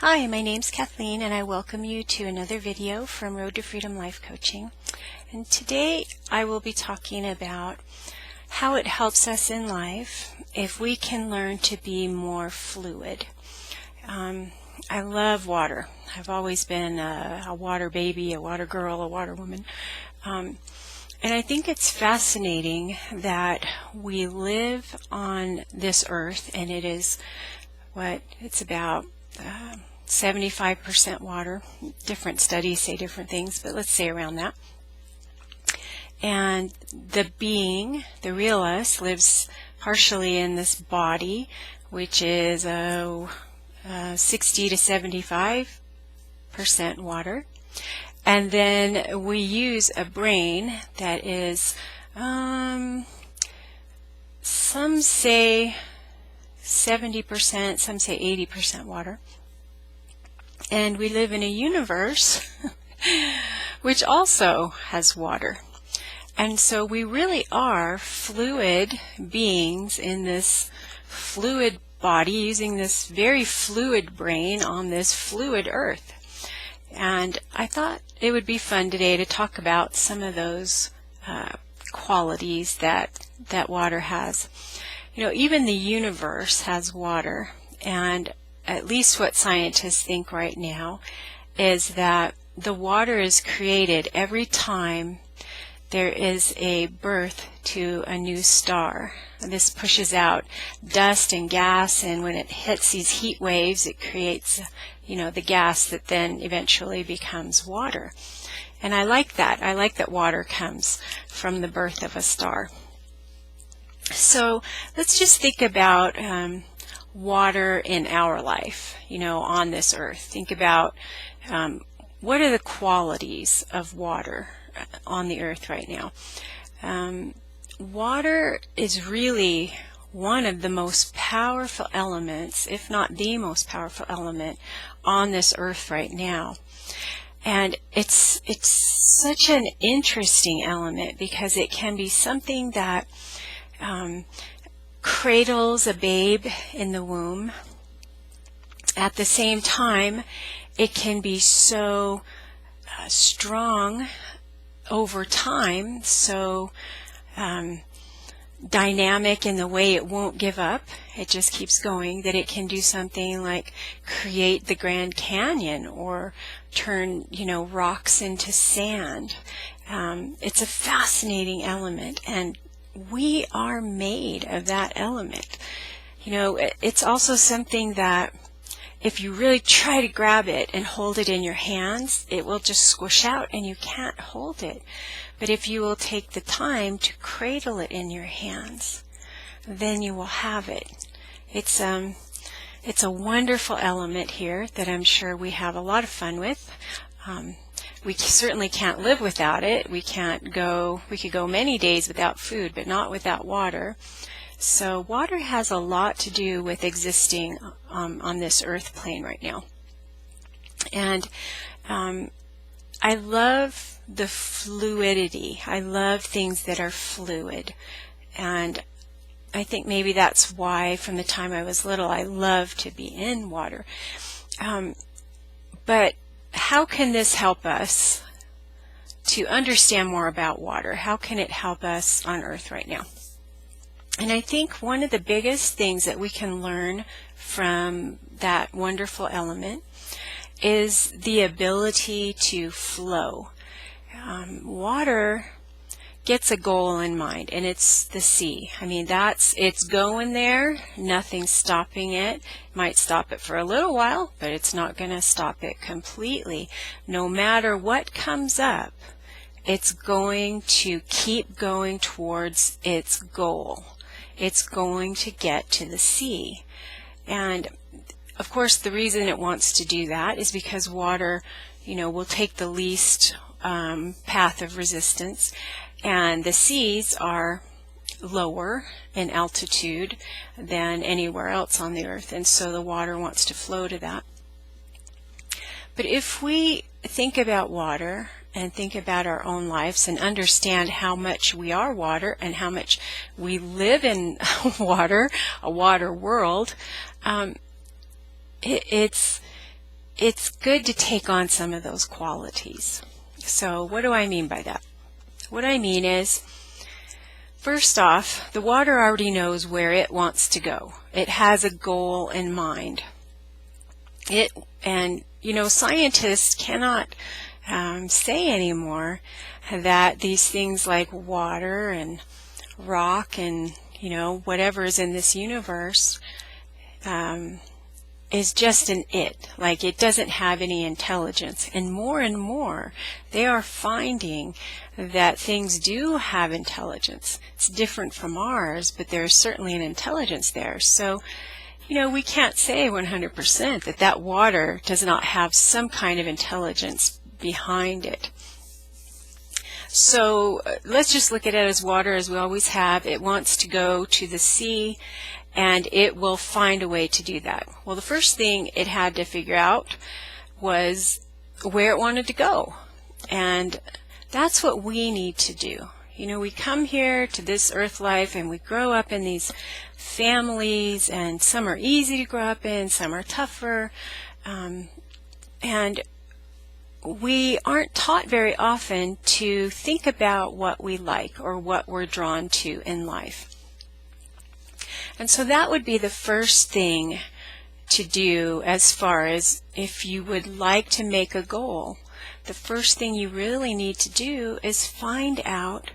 Hi, my name's Kathleen and I welcome you to another video from Road to Freedom Life Coaching. And today I will be talking about how it helps us in life if we can learn to be more fluid. I love water. I've always been a water baby, a water girl, a water woman. And I think it's fascinating that we live on this earth and it is it's about 75% water. Different studies say different things, but let's say around that. And the being, the real us, lives partially in this body, which is 60 to 75% water. And then we use a brain that is, some say 70%, some say 80% water. And we live in a universe which also has water. And so we really are fluid beings in this fluid body, using this very fluid brain on this fluid earth. And I thought it would be fun today to talk about some of those qualities that water has. You know, even the universe has water, and at least what scientists think right now is that the water is created every time there is a birth to a new star. This pushes out dust and gas, and when it hits these heat waves, it creates, the gas that then eventually becomes water. And I like that. I like that water comes from the birth of a star. So let's just think about water in our life, on this earth. Think about what are the qualities of water on the earth right now. Water is really one of the most powerful elements, if not the most powerful element on this earth right now. And it's such an interesting element because it can be something that cradles a babe in the womb. At the same time, it can be so strong over time, so dynamic in the way it won't give up. It just keeps going, that it can do something like create the Grand Canyon or turn, rocks into sand. It's a fascinating element, and we are made of that element. It's also something that if you really try to grab it and hold it in your hands, it will just squish out and you can't hold it. But if you will take the time to cradle it in your hands, then you will have it. It's a wonderful element here that I'm sure we have a lot of fun with. We certainly can't live without it. We could go many days without food, but not without water. So water has a lot to do with existing on this earth plane right now. And I love the fluidity. I love things that are fluid. And I think maybe that's why from the time I was little I loved to be in water. But how can this help us to understand more about water? How can it help us on earth right now? And I think one of the biggest things that we can learn from that wonderful element is the ability to flow. Water gets a goal in mind, and it's the sea. It's going there, nothing's stopping it. Might stop it for a little while, but it's not going to stop it completely. No matter what comes up, it's going to keep going towards its goal. It's going to get to the sea. And of course the reason it wants to do that is because water, will take the least path of resistance, and the seas are lower in altitude than anywhere else on the earth, and so the water wants to flow to that. But if we think about water and think about our own lives and understand how much we are water and how much we live in water, a water world, it's it's good to take on some of those qualities. So what do I mean by that? What I mean is, first off, the water already knows where it wants to go. It has a goal in mind. Scientists cannot say anymore that these things like water and rock and, whatever is in this universe is just an it. Like, it doesn't have any intelligence. And more, they are finding that things do have intelligence. It's different from ours, but there's certainly an intelligence there. So, we can't say 100% that water does not have some kind of intelligence behind it. So let's just look at it as water, as we always have. It wants to go to the sea, and it will find a way to do that. Well, the first thing it had to figure out was where it wanted to go. And that's what we need to do. We come here to this earth life and we grow up in these families, and some are easy to grow up in, some are tougher. And we aren't taught very often to think about what we like or what we're drawn to in life. And so that would be the first thing to do, as far as if you would like to make a goal. The first thing you really need to do is find out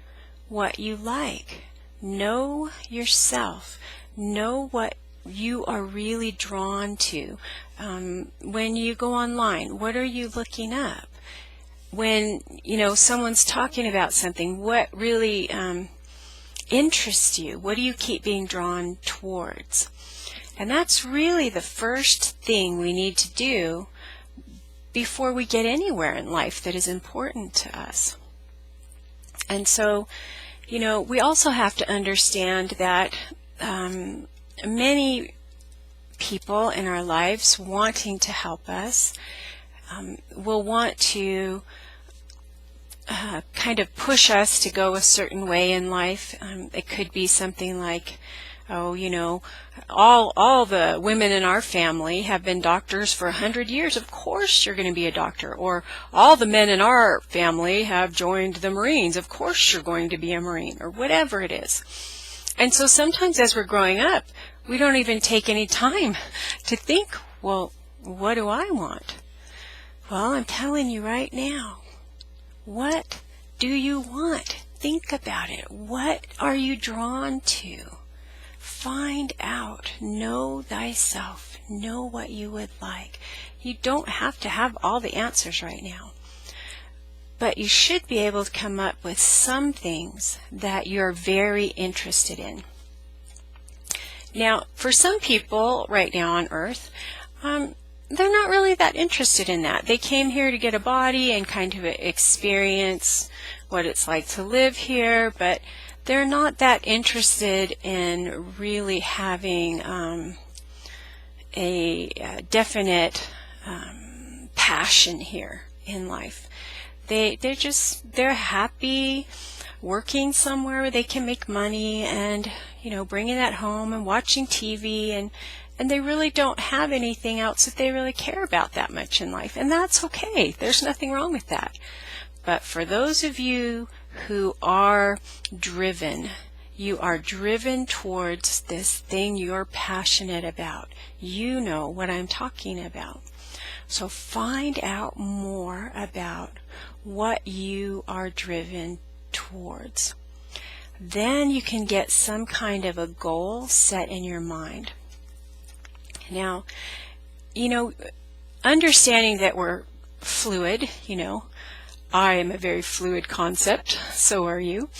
what you like. Know yourself. Know what you are really drawn to. When you go online, what are you looking up? When someone's talking about something, what really interests you? What do you keep being drawn towards? And that's really the first thing we need to do before we get anywhere in life that is important to us. And so, we also have to understand that many people in our lives wanting to help us will want to kind of push us to go a certain way in life. It could be something like, all the women in our family have been doctors for 100 years. Of course you're going to be a doctor. Or all the men in our family have joined the Marines. Of course you're going to be a Marine, or whatever it is. And so sometimes as we're growing up, we don't even take any time to think, well, what do I want? Well, I'm telling you right now, what do you want? Think about it. What are you drawn to? Find out. Know thyself. Know what you would like. You don't have to have all the answers right now, but you should be able to come up with some things that you're very interested in. Now, for some people right now on Earth, they're not really that interested in that. They came here to get a body and kind of experience what it's like to live here, but they're not that interested in really having a definite passion here in life. They're happy working somewhere where they can make money and, bringing that home and watching TV, and they really don't have anything else that they really care about that much in life. And that's okay. There's nothing wrong with that. But for those of you who are driven, you are driven towards this thing you're passionate about. You know what I'm talking about. So find out more about what you are driven towards. Then you can get some kind of a goal set in your mind. Now, understanding that we're fluid, I am a very fluid concept, so are you.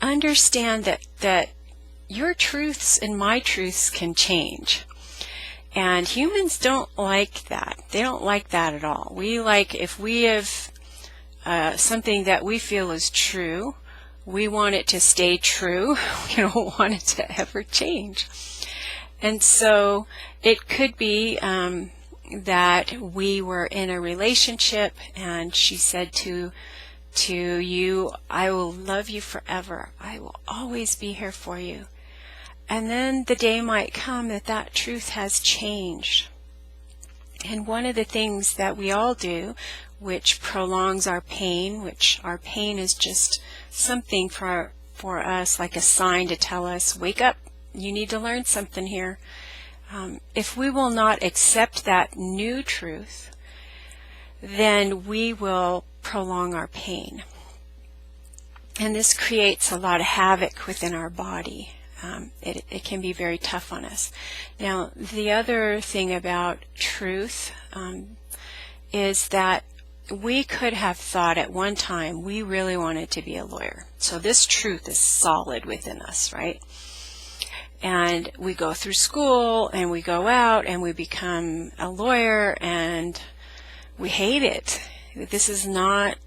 Understand that your truths and my truths can change. And humans don't like that. They don't like that at all. We like, if we have something that we feel is true, we want it to stay true. We don't want it to ever change. And so it could be that we were in a relationship and she said to you, I will love you forever. I will always be here for you. And then the day might come that truth has changed. And one of the things that we all do, which prolongs our pain, which our pain is just something for us, like a sign to tell us, wake up, you need to learn something here. If we will not accept that new truth, then we will prolong our pain. And this creates a lot of havoc within our body. It can be very tough on us. Now, the other thing about truth is that we could have thought at one time we really wanted to be a lawyer. So this truth is solid within us, right? And we go through school and we go out and we become a lawyer and we hate it. This is not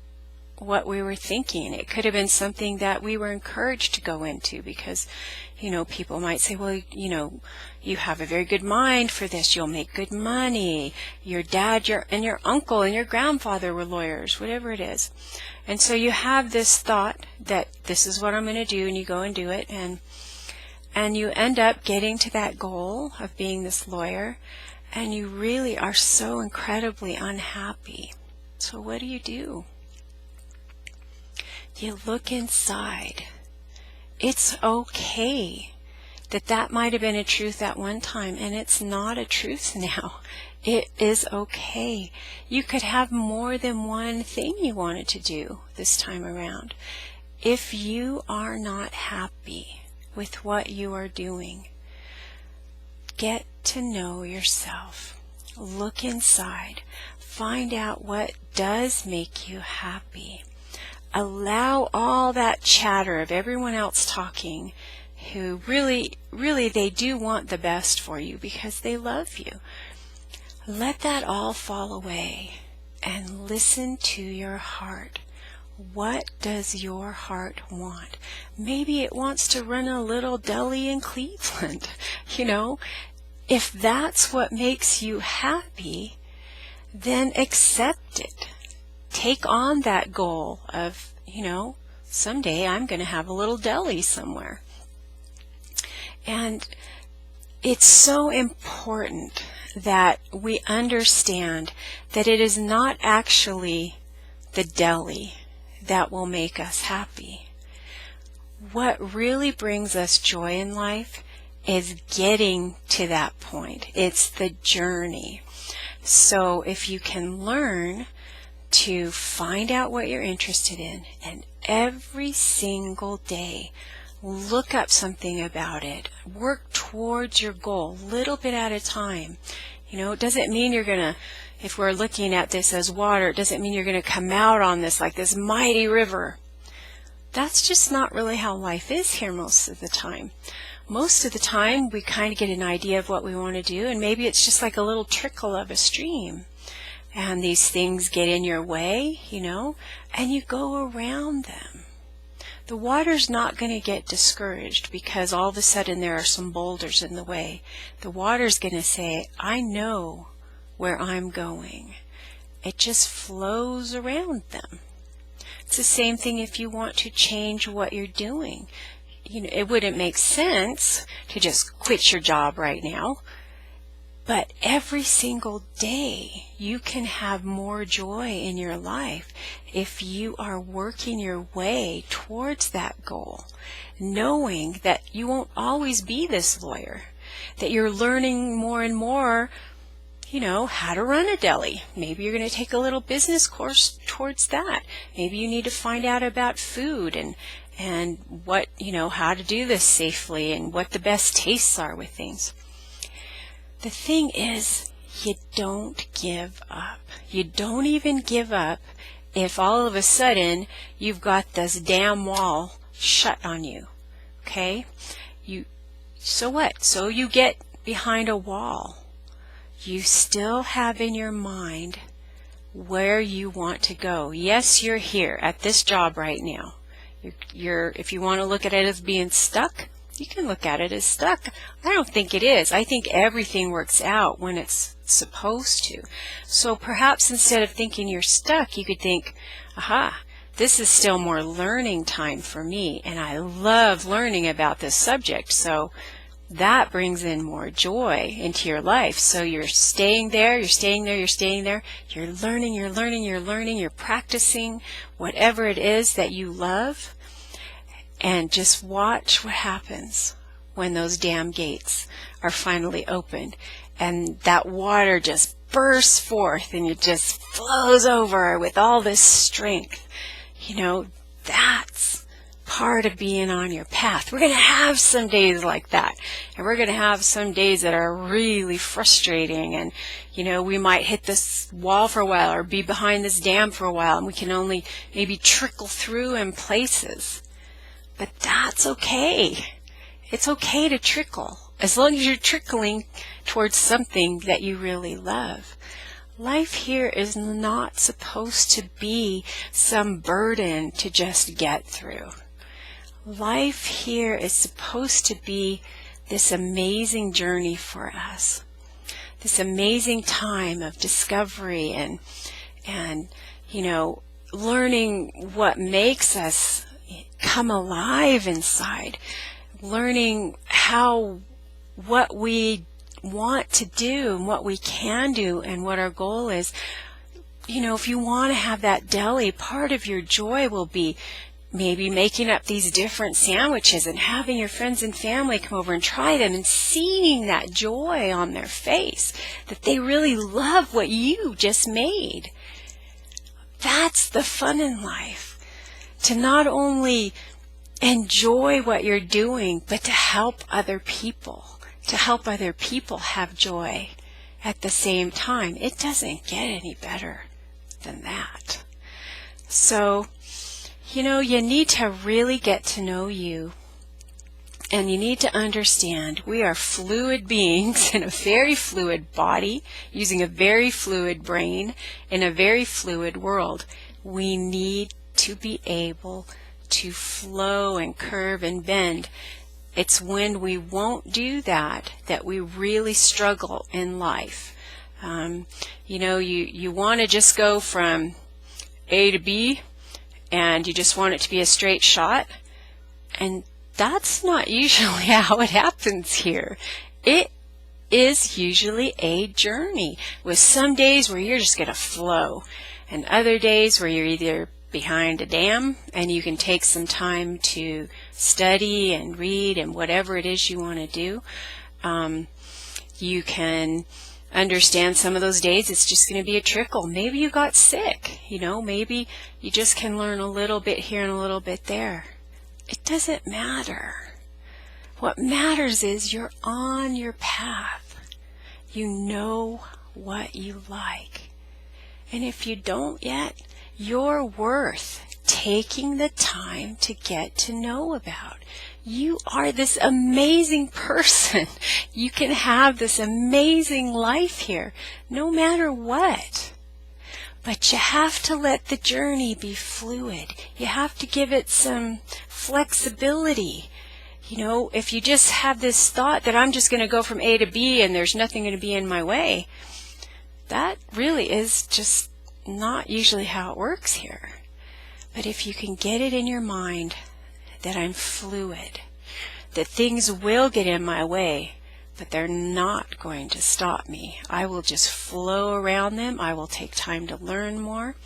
what we were thinking. It could have been something that we were encouraged to go into because, people might say, well, you have a very good mind for this. You'll make good money. Your dad, your uncle, and your grandfather were lawyers, whatever it is. And so you have this thought that this is what I'm going to do, and you go and do it, and you end up getting to that goal of being this lawyer, and you really are so incredibly unhappy. So what do? You look inside. It's okay that might have been a truth at one time, and it's not a truth now. It is okay. You could have more than one thing you wanted to do this time around. If you are not happy with what you are doing, get to know yourself. Look inside. Find out what does make you happy. Allow all that chatter of everyone else talking who really they do want the best for you because they love you. Let that all fall away and listen to your heart. What does your heart want? Maybe it wants to run a little deli in Cleveland. If that's what makes you happy, then accept it. Take on that goal of, someday I'm going to have a little deli somewhere. And it's so important that we understand that it is not actually the deli that will make us happy. What really brings us joy in life is getting to that point. It's the journey. So if you can learn to find out what you're interested in, and every single day look up something about it, work towards your goal little bit at a time. It doesn't mean you're going to, if we're looking at this as water, it doesn't mean you're going to come out on this like this mighty river. That's just not really how life is here most of the time. Most of the time we kind of get an idea of what we want to do, and maybe it's just like a little trickle of a stream. And these things get in your way, and you go around them. The water's not going to get discouraged because all of a sudden there are some boulders in the way. The water's going to say, I know where I'm going. It just flows around them. It's the same thing if you want to change what you're doing. It wouldn't make sense to just quit your job right now. But every single day you can have more joy in your life if you are working your way towards that goal, knowing that you won't always be this lawyer, that you're learning more and more, how to run a deli. Maybe you're going to take a little business course towards that. Maybe you need to find out about food and what, how to do this safely and what the best tastes are with things. The thing is, you don't give up. You don't even give up if all of a sudden you've got this damn wall shut on you. Okay? So what? So you get behind a wall. You still have in your mind where you want to go. Yes, you're here at this job right now. If you want to look at it as being stuck, you can look at it as stuck. I don't think it is. I think everything works out when it's supposed to. So perhaps instead of thinking you're stuck, you could think, aha, this is still more learning time for me, and I love learning about this subject. So, that brings in more joy into your life. So you're staying there, you're staying there, you're staying there, you're learning, you're learning, you're learning, you're practicing whatever it is that you love, and just watch what happens when those dam gates are finally opened and that water just bursts forth and it just flows over with all this strength. You know, that's part of being on your path. We're going to have some days like that, and we're going to have some days that are really frustrating, and you know, we might hit this wall for a while or be behind this dam for a while, and we can only maybe trickle through in places. But that's okay. It's okay to trickle, as long as you're trickling towards something that you really love. Life here is not supposed to be some burden to just get through. Life here is supposed to be this amazing journey for us, this amazing time of discovery and you know, learning what makes us come alive inside, learning what we want to do and what we can do and what our goal is. You know, if you want to have that deli, part of your joy will be maybe making up these different sandwiches and having your friends and family come over and try them and seeing that joy on their face, that they really love what you just made. That's the fun in life, to not only enjoy what you're doing, but to help other people, have joy at the same time. It doesn't get any better than that. So, you know, you need to really get to know you, and you need to understand we are fluid beings in a very fluid body, using a very fluid brain in a very fluid world. We need to be able to flow and curve and bend. It's when we won't do that that we really struggle in life. You know, you want to just go from A to B, and you just want it to be a straight shot, and that's not usually how it happens here. It is usually a journey, with some days where you're just going to flow, and other days where you're either behind a dam and you can take some time to study and read and whatever it is you want to do. You can understand some of those days it's just going to be a trickle. Maybe you got sick, you know, maybe you just can learn a little bit here and a little bit there. It doesn't matter. What matters is you're on your path. You know what you like. And if you don't yet, you're worth taking the time to get to know about. You are this amazing person. You can have this amazing life here, no matter what. But you have to let the journey be fluid. You have to give it some flexibility. You know, if you just have this thought that I'm just going to go from A to B and there's nothing going to be in my way, that really is just not usually how it works here. But if you can get it in your mind that I'm fluid, that things will get in my way, but they're not going to stop me. I will just flow around them. I will take time to learn more,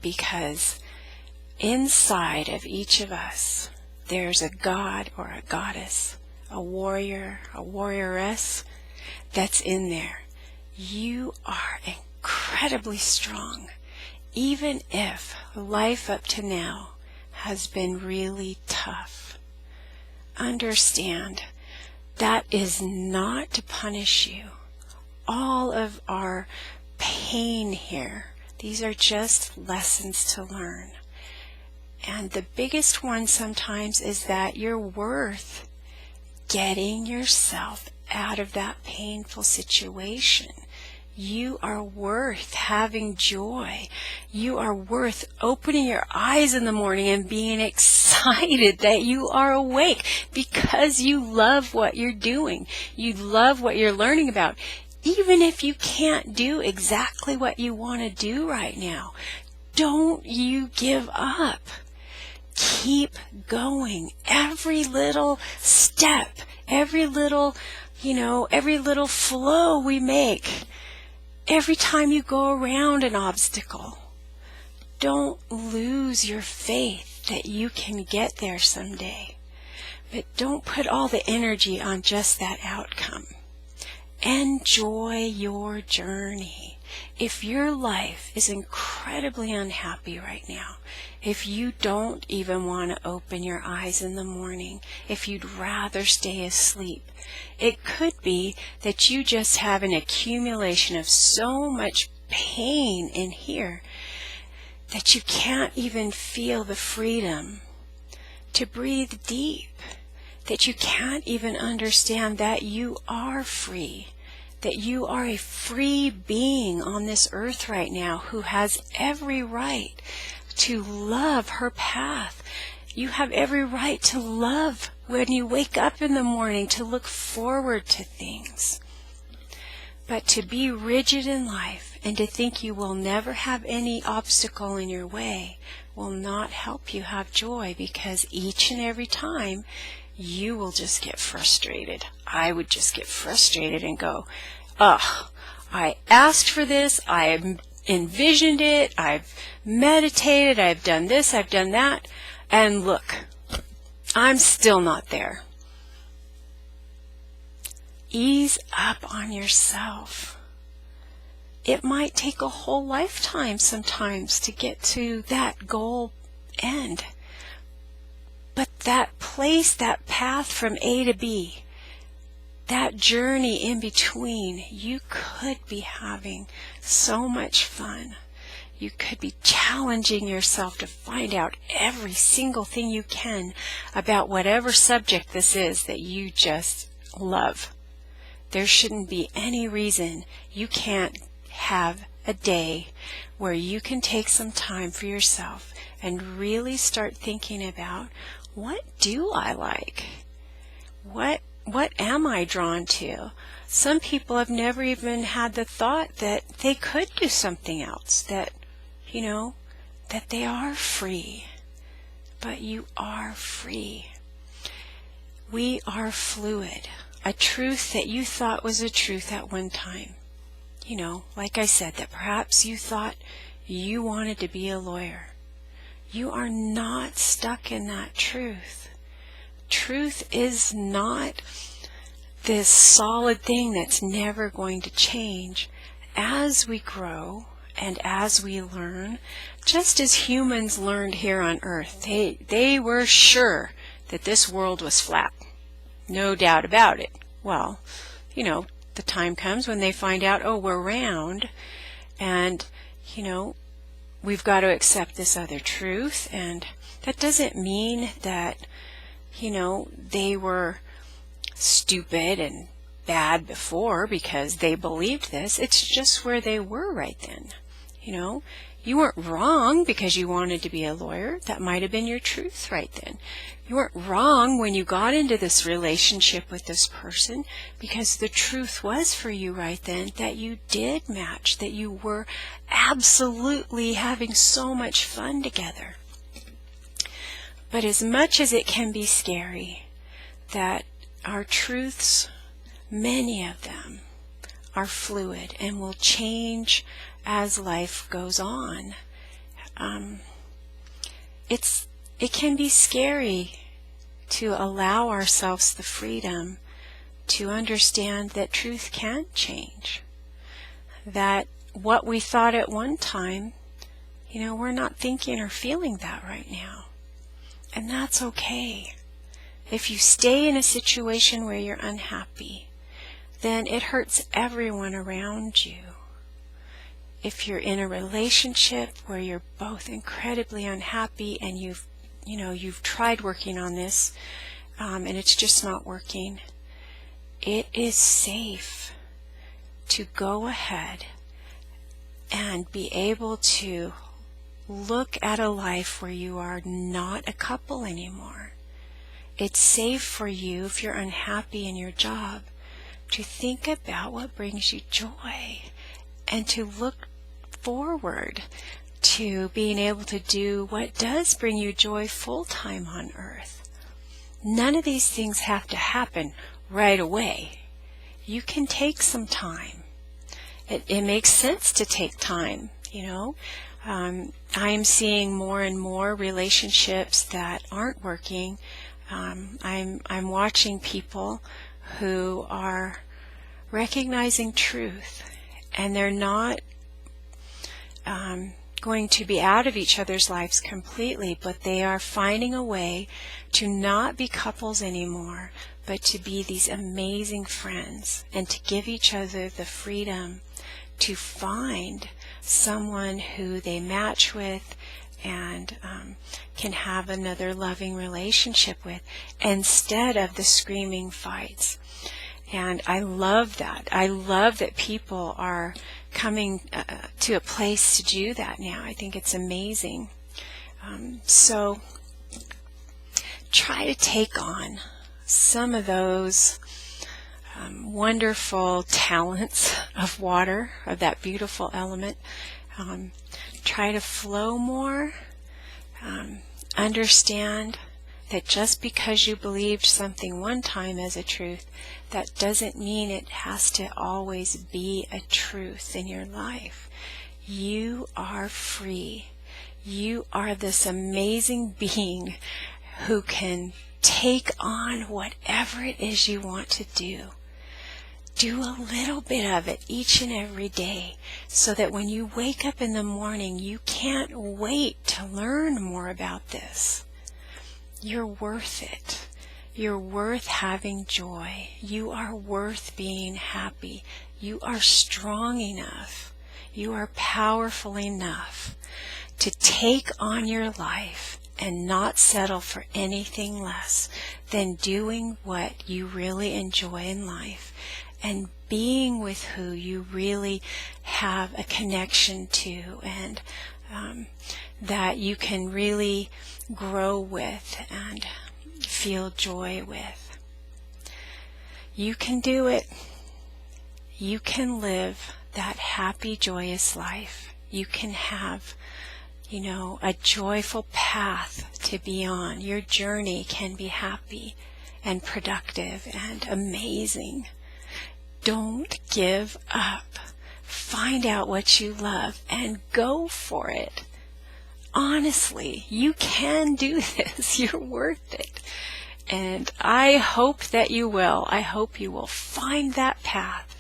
because inside of each of us there's a god or a goddess, a warrior, a warrioress that's in there. You are incredibly strong, even if life up to now has been really tough. Understand that is not to punish you. All of our pain here, these are just lessons to learn. And the biggest one sometimes is that you're worth getting yourself out of that painful situation. You are worth having joy. You are worth opening your eyes in the morning and being excited that you are awake, because you love what you're doing. You love what you're learning about. Even if you can't do exactly what you want to do right now, don't you give up. keep going. Every little step, every little, every little flow we make, every time you go around an obstacle, don't lose your faith that you can get there someday. But don't put all the energy on just that outcome. Enjoy your journey. If your life is incredibly unhappy right now, if you don't even want to open your eyes in the morning, if you'd rather stay asleep, it could be that you just have an accumulation of so much pain in here that you can't even feel the freedom to breathe deep, that you can't even understand that you are free, that you are a free being on this earth right now who has every right to love her path. You have every right to love when you wake up in the morning, to look forward to things. But to be rigid in life and to think you will never have any obstacle in your way will not help you have joy, because each and every time you will just get frustrated. I would just get frustrated and go, ugh, I asked for this, I envisioned it, I've meditated, I've done this, I've done that, and look, I'm still not there. Ease up on yourself. It might take a whole lifetime sometimes to get to that goal end. But that place, that path from A to B, that journey in between, you could be having so much fun. You could be challenging yourself to find out every single thing you can about whatever subject this is that you just love. There shouldn't be any reason you can't have a day where you can take some time for yourself and really start thinking about, what do I like? What am I drawn to? Some people have never even had the thought that they could do something else, that, that they are free. But you are free. We are fluid. A truth that you thought was a truth at one time. Like I said, that perhaps you thought you wanted to be a lawyer. You are not stuck in that truth. Truth is not this solid thing that's never going to change. As we grow and as we learn, just as humans learned here on earth, they were sure that this world was flat. No doubt about it. Well, the time comes when they find out, oh, we're round, and, we've got to accept this other truth. And that doesn't mean that, they were stupid and bad before because they believed this. It's just where they were right then. You weren't wrong because you wanted to be a lawyer. That might have been your truth right then. You weren't wrong when you got into this relationship with this person, because the truth was for you right then that you did match, that you were absolutely having so much fun together. But as much as it can be scary that our truths, many of them, are fluid and will change as life goes on. It can be scary to allow ourselves the freedom to understand that truth can change. That what we thought at one time, we're not thinking or feeling that right now. And that's okay. If you stay in a situation where you're unhappy, then it hurts everyone around you. If you're in a relationship where you're both incredibly unhappy and you've tried working on this, and it's just not working, it is safe to go ahead and be able to look at a life where you are not a couple anymore. It's safe for you, if you're unhappy in your job, to think about what brings you joy and to look forward to being able to do what does bring you joy full-time on earth. None of these things have to happen right away. You can take some time. It makes sense to take time, you know. I'm seeing more and more relationships that aren't working. I'm watching people who are recognizing truth, and they're not going to be out of each other's lives completely, but they are finding a way to not be couples anymore, but to be these amazing friends, and to give each other the freedom to find someone who they match with and can have another loving relationship with, instead of the screaming fights. And I love that. I love that people are coming to a place to do that now. I think it's amazing. So try to take on some of those wonderful talents of water, of that beautiful element. Try to flow more. Understand that just because you believed something one time as a truth, that doesn't mean it has to always be a truth in your life. You are free. You are this amazing being who can take on whatever it is you want to do. Do a little bit of it each and every day, so that when you wake up in the morning, you can't wait to learn more about this. You're worth it. You're worth having joy. You are worth being happy. You are strong enough. You are powerful enough to take on your life and not settle for anything less than doing what you really enjoy in life, and being with who you really have a connection to, and that you can really grow with and feel joy with. You can do it. You can live that happy, joyous life. You can have, you know, a joyful path to be on. Your journey can be happy and productive and amazing. Don't give up. Find out what you love and go for it. Honestly, you can do this. You're worth it. And I hope that you will. I hope you will find that path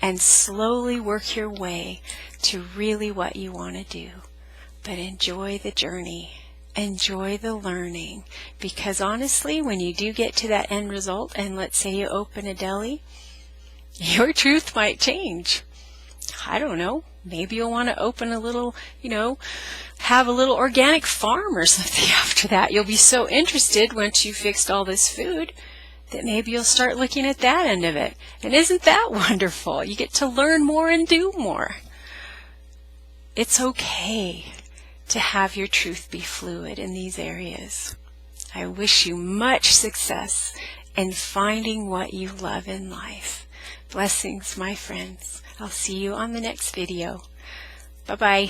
and slowly work your way to really what you want to do. But enjoy the journey. Enjoy the learning. Because honestly, when you do get to that end result, and let's say you open a deli, your truth might change. I don't know. Maybe you'll want to open a little, have a little organic farm or something after that. You'll be so interested once you've fixed all this food that maybe you'll start looking at that end of it. And isn't that wonderful? You get to learn more and do more. It's okay to have your truth be fluid in these areas. I wish you much success in finding what you love in life. Blessings, my friends. I'll see you on the next video. Bye-bye.